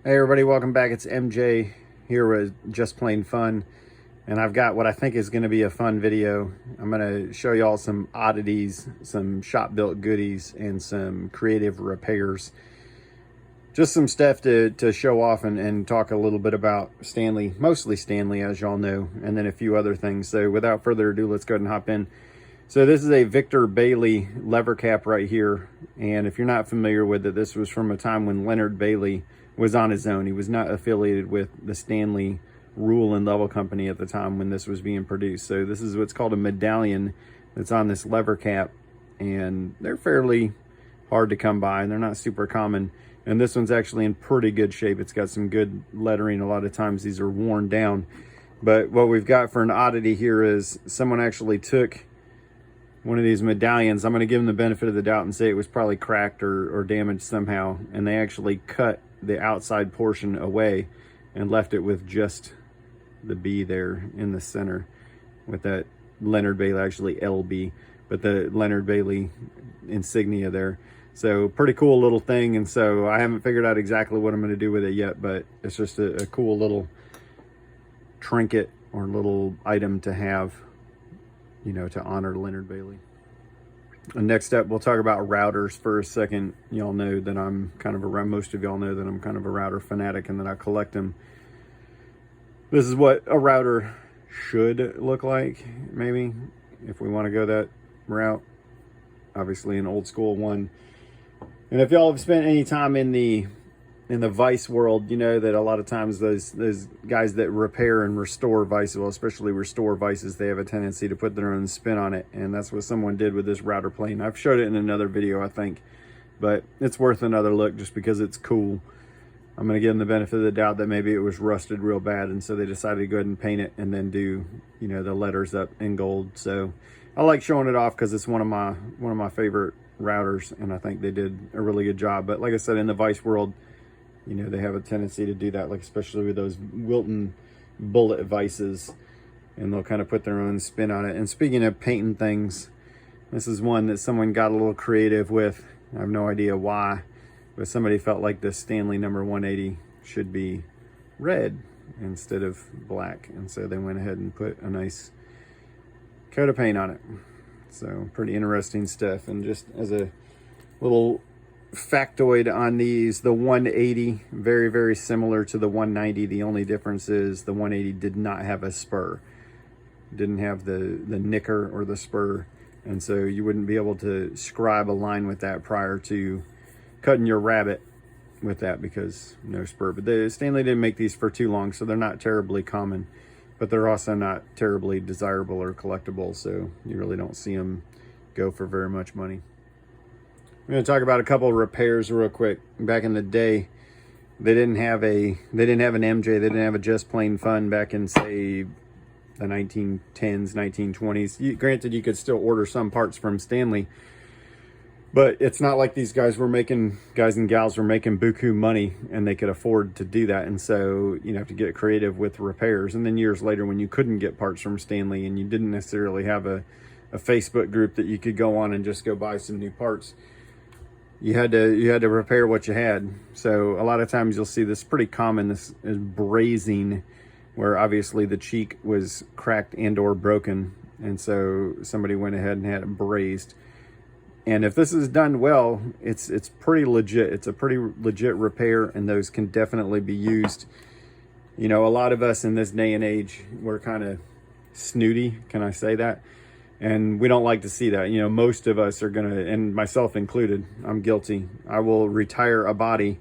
Hey everybody, welcome back. It's MJ here with Just Plain Fun, and I've got what I think is going to be a fun video. I'm going to show y'all some oddities, some shop-built goodies, and some creative repairs. Just some stuff to show off and talk a little bit about Stanley, mostly Stanley, as y'all know, and then a few other things. So without further ado, let's go ahead and hop in. So this is a Victor Bailey lever cap right here, and if you're not familiar with it, this was from a time when Leonard Bailey was on his own. He was not affiliated with the Stanley Rule and Level Company at the time when this was being produced. So this is what's called a medallion that's on this lever cap, and they're fairly hard to come by and they're not super common. And this one's actually in pretty good shape. It's got some good lettering. A lot of times these are worn down. But what we've got for an oddity here is someone actually took one of these medallions. I'm going to give them the benefit of the doubt and say it was probably cracked or damaged somehow, and they actually cut the outside portion away and left it with just the B there in the center with that Leonard Bailey, actually LB, but the Leonard Bailey insignia there. So pretty cool little thing. And so I haven't figured out exactly what I'm going to do with it yet, but it's just a cool little trinket or little item to have, you know, to honor Leonard Bailey. And next up, we'll talk about routers for a second. Y'all know that I'm kind of most of y'all know that I'm kind of a router fanatic and that I collect them. This is what a router should look like, maybe, if we want to go that route. Obviously an old school one. And if y'all have spent any time in the vice world, you know that a lot of times those guys that repair and restore vices, well, especially restore vices, they have a tendency to put their own spin on it, and that's what someone did with this router plane. I've showed it in another video, I think, but it's worth another look just because it's cool. I'm going to give them the benefit of the doubt that maybe it was rusted real bad, and so they decided to go ahead and paint it and then do, you know, the letters up in gold. So I like showing it off because it's one of my favorite routers, and I think they did a really good job. But like I said, in the vice world, you know, they have a tendency to do that, like especially with those Wilton bullet vices, and they'll kind of put their own spin on it. And speaking of painting things, this is one that someone got a little creative with. I have no idea why, but somebody felt like the Stanley number 180 should be red instead of black, and so they went ahead and put a nice coat of paint on it. So pretty interesting stuff. And just as a little factoid on these, the 180 very, very similar to the 190. The only difference is the 180 did not have a spur, didn't have the nicker or the spur, and so you wouldn't be able to scribe a line with that prior to cutting your rabbet with that because no spur. But the Stanley didn't make these for too long, so they're not terribly common, but they're also not terribly desirable or collectible, so you really don't see them go for very much money. I'm going to talk about a couple of repairs real quick. Back in the day, they didn't have an MJ, they didn't have a Just Plain Fun back in, say, the 1910s, 1920s. Granted, you could still order some parts from Stanley, but it's not like these guys and gals were making buku money and they could afford to do that. And so you have to get creative with repairs. And then years later, when you couldn't get parts from Stanley and you didn't necessarily have a Facebook group that you could go on and just go buy some new parts, you had to repair what you had. So a lot of times you'll see this pretty common. This is brazing, where obviously the cheek was cracked and or broken, and so somebody went ahead and had it brazed. And if this is done well, it's pretty legit. It's a pretty legit repair, and those can definitely be used. You know, a lot of us in this day and age, we're kind of snooty, can I say that? And we don't like to see that. You know, most of us are gonna, and myself included, I'm guilty. I will retire a body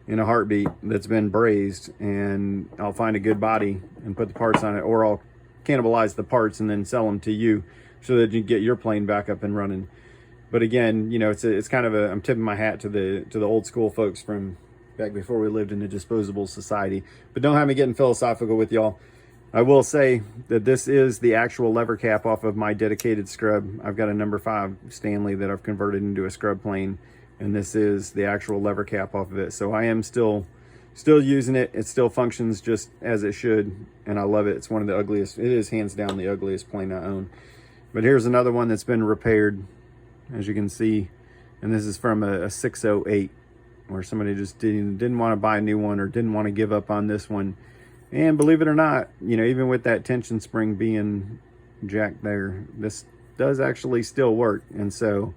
in a heartbeat that's been brazed, and I'll find a good body and put the parts on it, or I'll cannibalize the parts and then sell them to you so that you get your plane back up and running. But again, you know, it's kind of I'm tipping my hat to the old school folks from back before we lived in a disposable society. But don't have me getting philosophical with y'all. I will say that this is the actual lever cap off of my dedicated scrub. I've got a number 5 Stanley that I've converted into a scrub plane, and this is the actual lever cap off of it. So I am still using it. It still functions just as it should, and I love it. It's one of the ugliest. It is hands down the ugliest plane I own. But here's another one that's been repaired, as you can see, and this is from a 608 where somebody just didn't want to buy a new one or didn't want to give up on this one. And believe it or not, you know, even with that tension spring being jacked there, this does actually still work. And so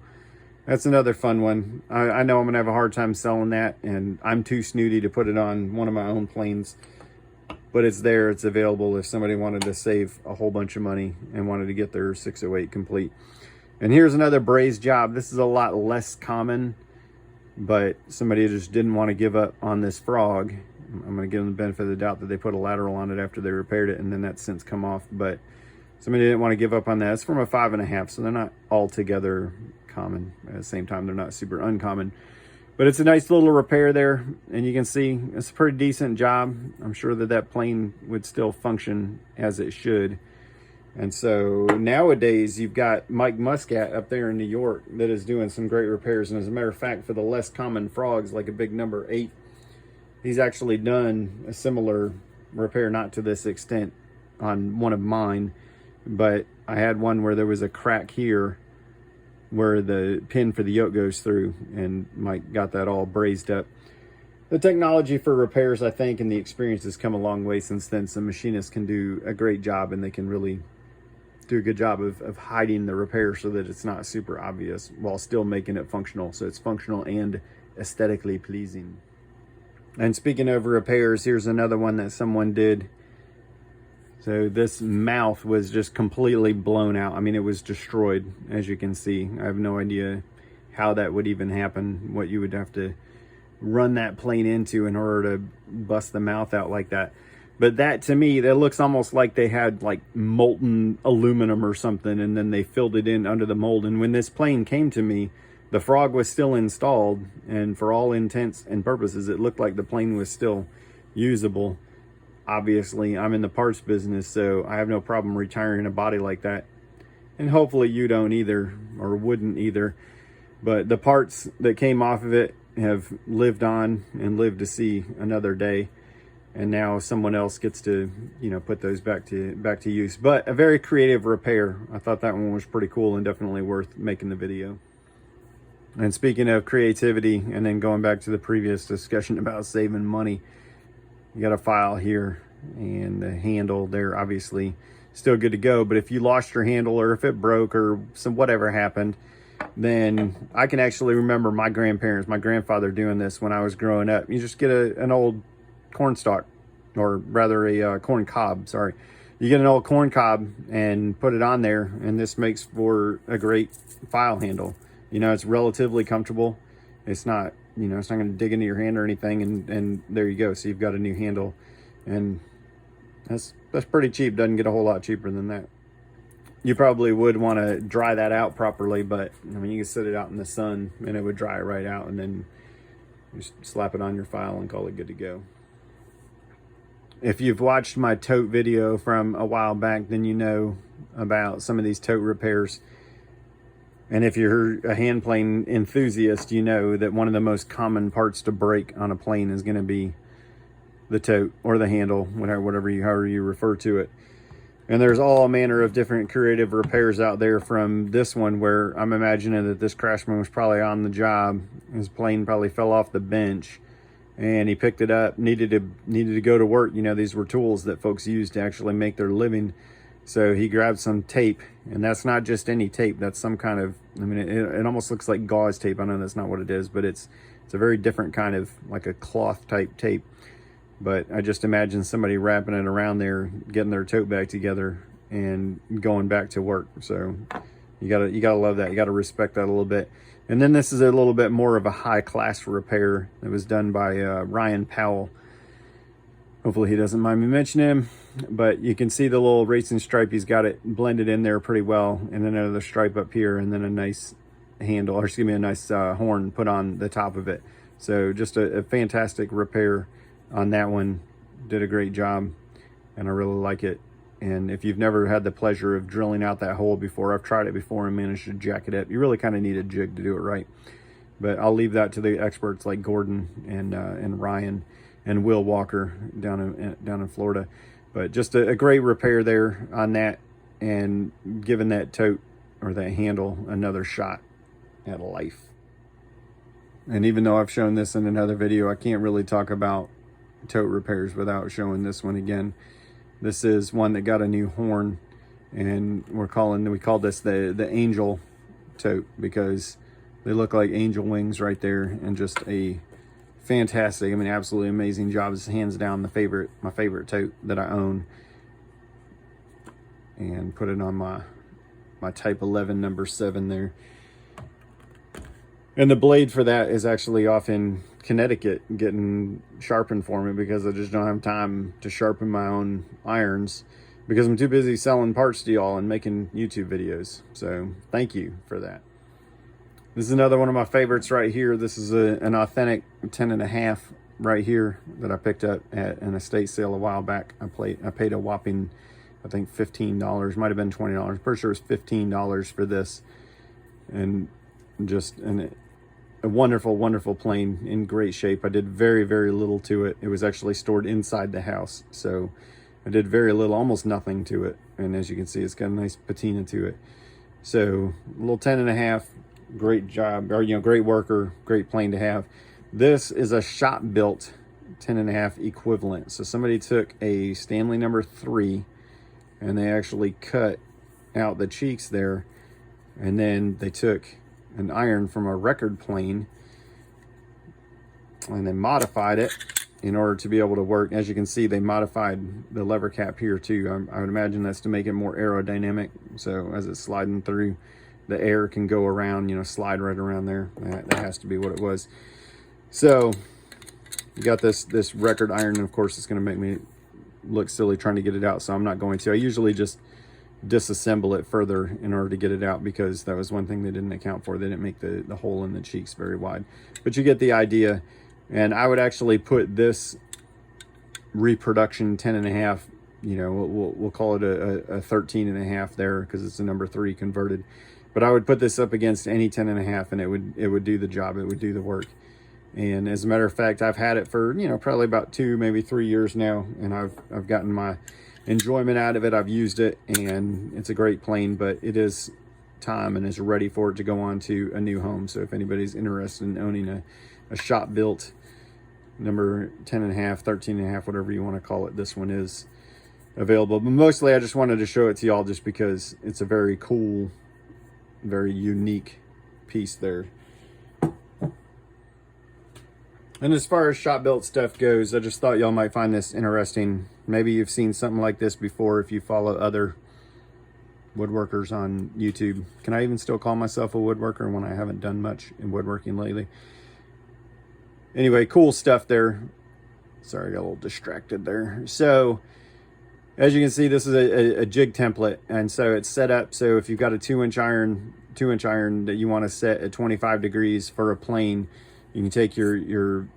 that's another fun one. I know I'm gonna have a hard time selling that, and I'm too snooty to put it on one of my own planes, but it's there, it's available if somebody wanted to save a whole bunch of money and wanted to get their 608 complete. And here's another braze job. This is a lot less common, but somebody just didn't want to give up on this frog. I'm going to give them the benefit of the doubt that they put a lateral on it after they repaired it, and then that's since come off. But somebody didn't want to give up on that. It's from a 5.5, so they're not altogether common. At the same time, they're not super uncommon. But it's a nice little repair there, and you can see it's a pretty decent job. I'm sure that that plane would still function as it should. And so nowadays, you've got Mike Muscat up there in New York that is doing some great repairs. And as a matter of fact, for the less common frogs, like a big number 8, he's actually done a similar repair, not to this extent on one of mine, but I had one where there was a crack here where the pin for the yoke goes through, and Mike got that all brazed up. The technology for repairs, I think, and the experience has come a long way since then. Some machinists can do a great job, and they can really do a good job of hiding the repair so that it's not super obvious while still making it functional. So it's functional and aesthetically pleasing. And speaking of repairs, here's another one that someone did. So this mouth was just completely blown out. I mean, it was destroyed, as you can see. I have no idea how that would even happen, what you would have to run that plane into in order to bust the mouth out like that. But that, to me, that looks almost like they had like molten aluminum or something, and then they filled it in under the mold. And when this plane came to me, the frog was still installed, and for all intents and purposes, it looked like the plane was still usable. Obviously, I'm in the parts business, so I have no problem retiring a body like that. And hopefully you don't either, or wouldn't either. But the parts that came off of it have lived on and lived to see another day. And now someone else gets to, you know, put those back to use. But a very creative repair. I thought that one was pretty cool and definitely worth making the video. And speaking of creativity, and then going back to the previous discussion about saving money, you got a file here, and the handle there obviously still good to go. But if you lost your handle, or if it broke, or some whatever happened, then I can actually remember my grandfather doing this when I was growing up. You just get an old corn stalk, or rather a corn cob, sorry. You get an old corn cob and put it on there, and this makes for a great file handle. You know, it's relatively comfortable. It's not, you know, it's not going to dig into your hand or anything, and there you go. So you've got a new handle, and that's pretty cheap. Doesn't get a whole lot cheaper than that. You probably would want to dry that out properly, but I mean, you can sit it out in the sun and it would dry right out, and then just slap it on your file and call it good to go. If you've watched my tote video from a while back, then you know about some of these tote repairs. And if you're a hand plane enthusiast, you know that one of the most common parts to break on a plane is going to be the tote or the handle, however you refer to it. And there's all manner of different creative repairs out there, from this one where I'm imagining that this craftsman was probably on the job. His plane probably fell off the bench and he picked it up, needed to go to work. You know, these were tools that folks used to actually make their living. So he grabbed some tape, and that's not just any tape. That's some kind of, I mean, it almost looks like gauze tape. I know that's not what it is, but it's a very different kind of, like a cloth type tape. But I just imagine somebody wrapping it around there, getting their tote bag together, and going back to work. So you gotta love that. You gotta respect that a little bit. And then this is a little bit more of a high class repair that was done by Ryan Powell. Hopefully he doesn't mind me mentioning him. But you can see the little racing stripe. He's got it blended in there pretty well, and then another stripe up here, and then a nice handle, or excuse me, a nice horn put on the top of it. So just a fantastic repair on that one. Did a great job, and I really like it. And if you've never had the pleasure of drilling out that hole before, I've tried it before and managed to jack it up. You really kind of need a jig to do it right. But I'll leave that to the experts like Gordon and Ryan and Will Walker down in Florida. But just a great repair there on that, and giving that tote or that handle another shot at life. And even though I've shown this in another video, I can't really talk about tote repairs without showing this one again. This is one that got a new horn, and we call this the Angel Tote because they look like angel wings right there, and just a fantastic, I mean, absolutely amazing job. It's hands down my favorite tote that I own. And put it on my Type 11 number 7 there. And the blade for that is actually off in Connecticut getting sharpened for me because I just don't have time to sharpen my own irons because I'm too busy selling parts to y'all and making YouTube videos. So thank you for that. This is another one of my favorites right here. This is an authentic 10.5 right here that I picked up at an estate sale a while back. I paid a whopping, I think $15, might have been $20. Pretty sure it was $15 for this. And just a wonderful, wonderful plane in great shape. I did very, very little to it. It was actually stored inside the house. So I did very little, almost nothing to it. And as you can see, it's got a nice patina to it. So a little 10.5, great job, or, great worker, great plane to have. This is a shop built 10.5 equivalent. So somebody took a Stanley number 3 and they actually cut out the cheeks there. And then they took an iron from a record plane and they modified it in order to be able to work. As you can see, they modified the lever cap here too. I would imagine that's to make it more aerodynamic. So as it's sliding through, the air can go around, slide right around there. That has to be what it was. So you got this record iron, and of course it's going to make me look silly trying to get it out, so I'm not going to. I usually just disassemble it further in order to get it out because that was one thing they didn't account for. They didn't make the hole in the cheeks very wide, but you get the idea. And I would actually put this reproduction 10.5, we'll call it a 13.5 there because it's a number 3 converted, but I would put this up against any 10.5 and it would do the job. It would do the work. And as a matter of fact, I've had it for probably about 2, maybe 3 years now, and I've gotten my enjoyment out of it. I've used it, and it's a great plane, but it is time and is ready for it to go on to a new home. So if anybody's interested in owning a shop built number 10.5, 13.5, whatever you want to call it, this one is available. But mostly I just wanted to show it to y'all just because it's a very cool, very unique piece there. And as far as shop built stuff goes, I just thought y'all might find this interesting. Maybe you've seen something like this before if you follow other woodworkers on YouTube. Can I even still call myself a woodworker when I haven't done much in woodworking lately? Anyway, cool stuff there. Sorry, I got a little distracted there. So as you can see, this is a jig template, and so it's set up so if you've got a 2-inch iron that you want to set at 25 degrees for a plane, you can take your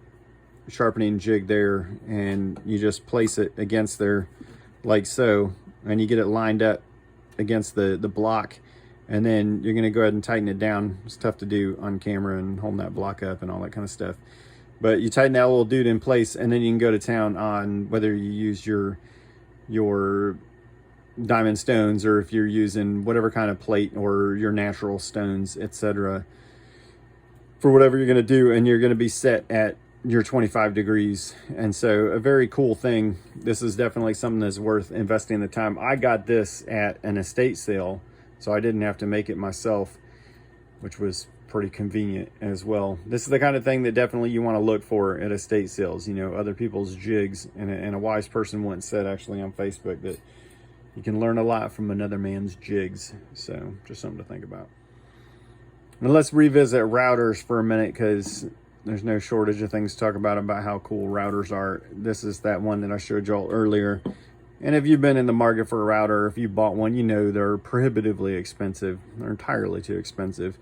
sharpening jig there and you just place it against there like so, and you get it lined up against the block, and then you're going to go ahead and tighten it down. It's tough to do on camera and holding that block up and all that kind of stuff, but you tighten that little dude in place, and then you can go to town on whether you use your diamond stones or if you're using whatever kind of plate or your natural stones, etc., for whatever you're going to do, and you're going to be set at your 25 degrees. And so a very cool thing. This is definitely something that's worth investing the time. I got this at an estate sale, so I didn't have to make it myself, which was pretty convenient as well. This is the kind of thing that definitely you want to look for at estate sales, other people's jigs. And a wise person once said actually on Facebook that you can learn a lot from another man's jigs. So just something to think about. And let's revisit routers for a minute because there's no shortage of things to talk about how cool routers are. This is that one that I showed y'all earlier. And if you've been in the market for a router, if you bought one, they're prohibitively expensive. They're entirely too expensive.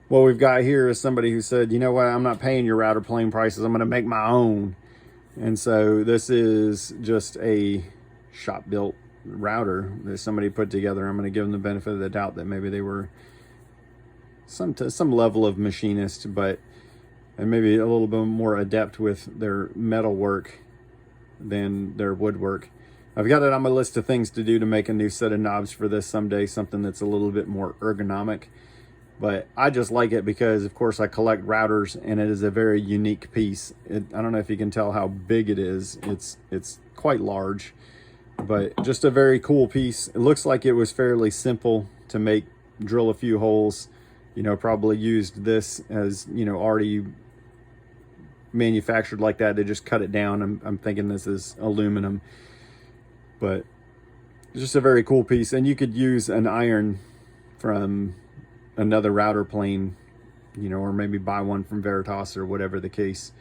What we've got here is somebody who said, you know what, I'm not paying your router plane prices. I'm going to make my own. And so this is just a shop built router that somebody put together. I'm going to give them the benefit of the doubt that maybe they were some level of machinist, and maybe a little bit more adept with their metal work than their woodwork. I've got it on my list of things to do to make a new set of knobs for this someday, something that's a little bit more ergonomic. But I just like it because, of course, I collect routers, and it is a very unique piece. I don't know if you can tell how big it is. It's quite large, but just a very cool piece. It looks like it was fairly simple to make, drill a few holes, you know, probably used this as, you know, already manufactured like that. They just cut it down. I'm thinking this is aluminum, but it's just a very cool piece. And you could use an iron from another router plane, you know, or maybe buy one from Veritas or whatever the case.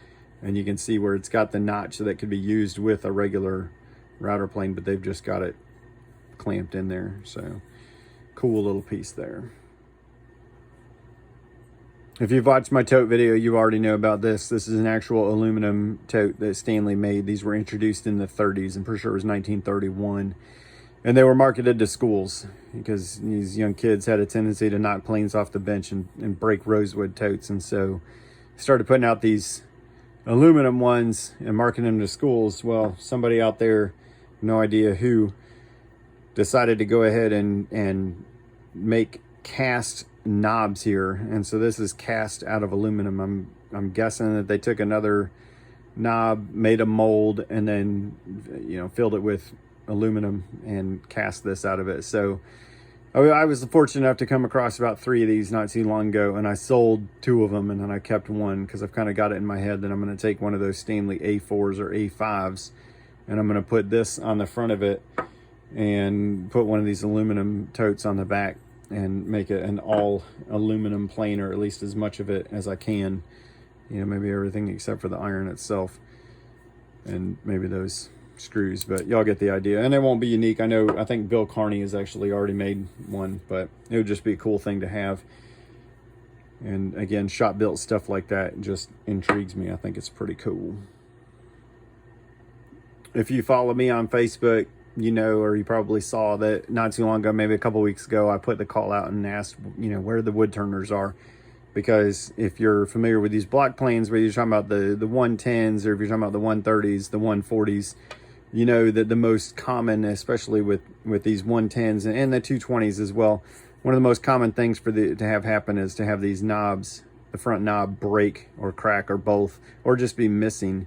And you can see where it's got the notch that could be used with a regular router plane, but they've just got it clamped in there. So cool little piece there. If you've watched my tote video, you already know about this. This is an actual aluminum tote that Stanley made. These were introduced in the 30s. I'm pretty sure it was 1931. And they were marketed to schools because these young kids had a tendency to knock planes off the bench and break rosewood totes. And so started putting out these aluminum ones and marketing them to schools. Well, somebody out there, no idea who, decided to go ahead and make cast knobs here. And so this is cast out of aluminum. I'm guessing that they took another knob, made a mold, and then, you know, filled it with aluminum and cast this out of it. So I was fortunate enough to come across about 3 of these not too long ago, and I sold 2 of them, and then I kept one because I've kind of got it in my head that I'm going to take one of those Stanley A4s or A5s, and I'm going to put this on the front of it and put one of these aluminum totes on the back and make it an all aluminum plane, or at least as much of it as I can, you know, maybe everything except for the iron itself and maybe those screws, but y'all get the idea. And it won't be unique. I think Bill Carney has actually already made one, but it would just be a cool thing to have. And again, shop built stuff like that just intrigues me. I think it's pretty cool. If you follow me on Facebook, you know, or you probably saw that not too long ago, maybe a couple weeks ago, I put the call out and asked, you know, where the wood turners are. Because if you're familiar with these block planes, whether you're talking about the 110s or if you're talking about the 130s, the 140s, you know that the most common, especially with these 110s and the 220s as well, one of the most common things to have happen is to have these knobs, the front knob break or crack or both, or just be missing.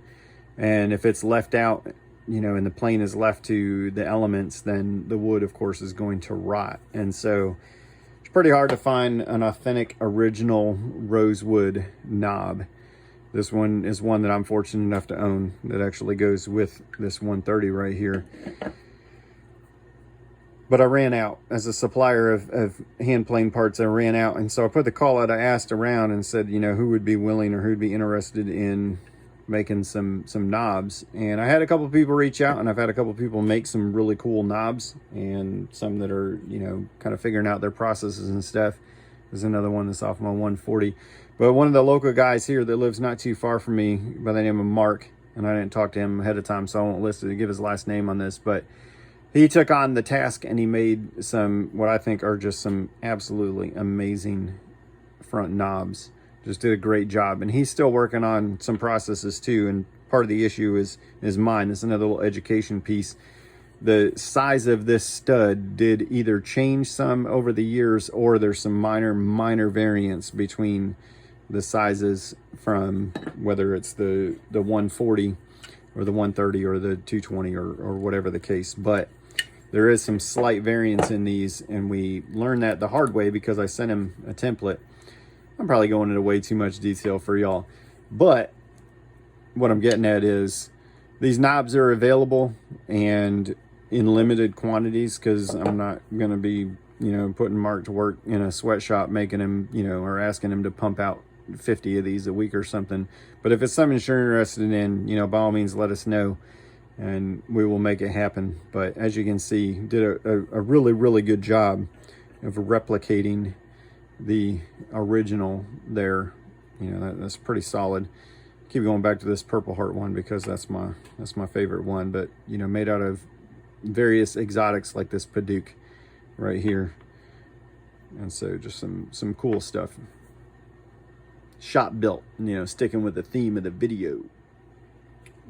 And if it's left out, you know, and the plane is left to the elements, then the wood, of course, is going to rot. And so it's pretty hard to find an authentic, original rosewood knob. This one is one that I'm fortunate enough to own that actually goes with this 130 right here. But I ran out. As a supplier of hand plane parts, I ran out. And so I put the call out. I asked around and said, you know, who would be willing or who would be interested in making some knobs. And I had a couple of people reach out, and I've had a couple of people make some really cool knobs, and some that are, you know, kind of figuring out their processes and stuff. There's another one that's off my 140. But one of the local guys here that lives not too far from me by the name of Mark, and I didn't talk to him ahead of time, so I won't list it to give his last name on this, but he took on the task and he made some, what I think are just some absolutely amazing front knobs. Just did a great job, and he's still working on some processes too. And part of the issue is mine. This is another little education piece. The size of this stud did either change some over the years, or there's some minor variance between the sizes from whether it's the 140 or the 130 or the 220 or whatever the case. But there is some slight variance in these, and we learned that the hard way because I sent him a template. I'm probably going into way too much detail for y'all, but what I'm getting at is these knobs are available and in limited quantities, because I'm not going to be, you know, putting Mark to work in a sweatshop making him, you know, or asking him to pump out 50 of these a week or something. But if it's something you're interested in, you know, by all means, let us know and we will make it happen. But as you can see, did a really good job of replicating the original there. You know, that's pretty solid. Keep going back to this Purple Heart one because that's my favorite one. But, you know, made out of various exotics like this Paduc right here. And so just some cool stuff. Shop built, you know, sticking with the theme of the video.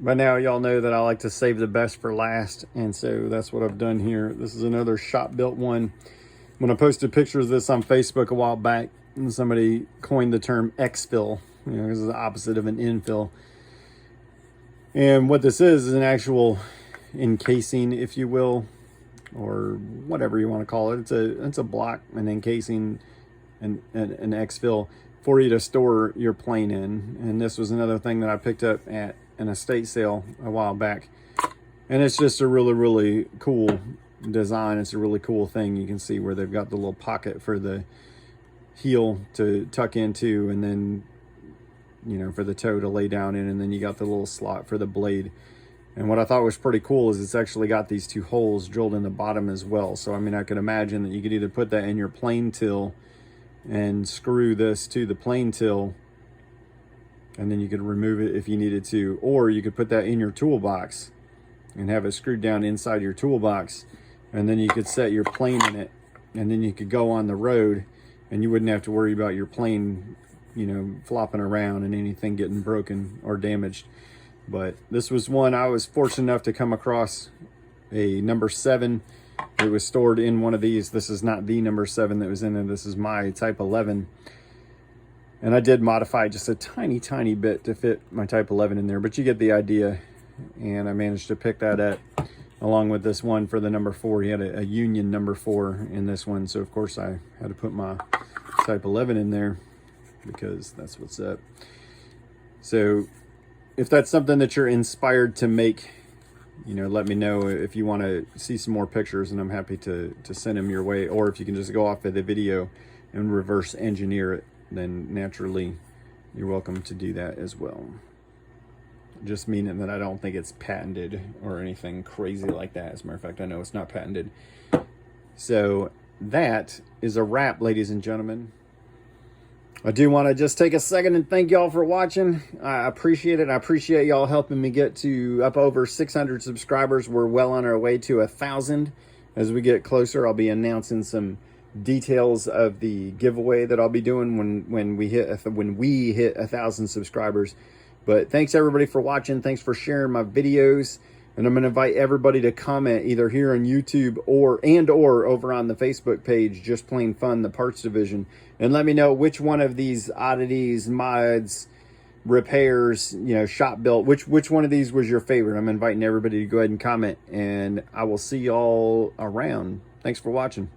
By now y'all know that I like to save the best for last, and so that's what I've done here. This is another shop built one. When I posted pictures of this on Facebook a while back, And somebody coined the term exfill. You know, this is the opposite of an infill. And what this is an actual encasing, if you will, or whatever you want to call it. It's a block, an encasing, an exfill for you to store your plane in. And this was another thing that I picked up at an estate sale a while back. And it's just a really, really cool design. It's a really cool thing. You can see where they've got the little pocket for the heel to tuck into, and then, you know, for the toe to lay down in, and then you got the little slot for the blade. And what I thought was pretty cool is it's actually got these two holes drilled in the bottom as well. So I mean, I could imagine that you could either put that in your plane till and screw this to the plane till, and then you could remove it if you needed to, or you could put that in your toolbox and have it screwed down inside your toolbox, and then you could set your plane in it, and then you could go on the road and you wouldn't have to worry about your plane, you know, flopping around and anything getting broken or damaged. But this was one I was fortunate enough to come across, a number 7. It was stored in one of these. This is not the number 7 that was in there. This is my Type 11. And I did modify just a tiny, tiny bit to fit my Type 11 in there, but you get the idea. And I managed to pick that up along with this one for the number 4. He had a Union number 4 in this one. So of course I had to put my Type 11 in there because that's what's up. So if that's something that you're inspired to make, you know, let me know if you want to see some more pictures, and I'm happy to send them your way. Or if you can just go off of the video and reverse engineer it, then naturally you're welcome to do that as well. Just meaning that I don't think it's patented or anything crazy like that. As a matter of fact, I know it's not patented. So that is a wrap, ladies and gentlemen. I do want to just take a second and thank y'all for watching. I appreciate it. I appreciate y'all helping me get to up over 600 subscribers. We're well on our way to 1,000. As we get closer, I'll be announcing some details of the giveaway that I'll be doing when we hit 1,000 subscribers. But thanks everybody for watching. Thanks for sharing my videos. And I'm going to invite everybody to comment either here on YouTube or over on the Facebook page, Just Plain Fun, the parts division. And let me know which one of these oddities, mods, repairs, you know, shop built, which one of these was your favorite. I'm inviting everybody to go ahead and comment, and I will see y'all around. Thanks for watching.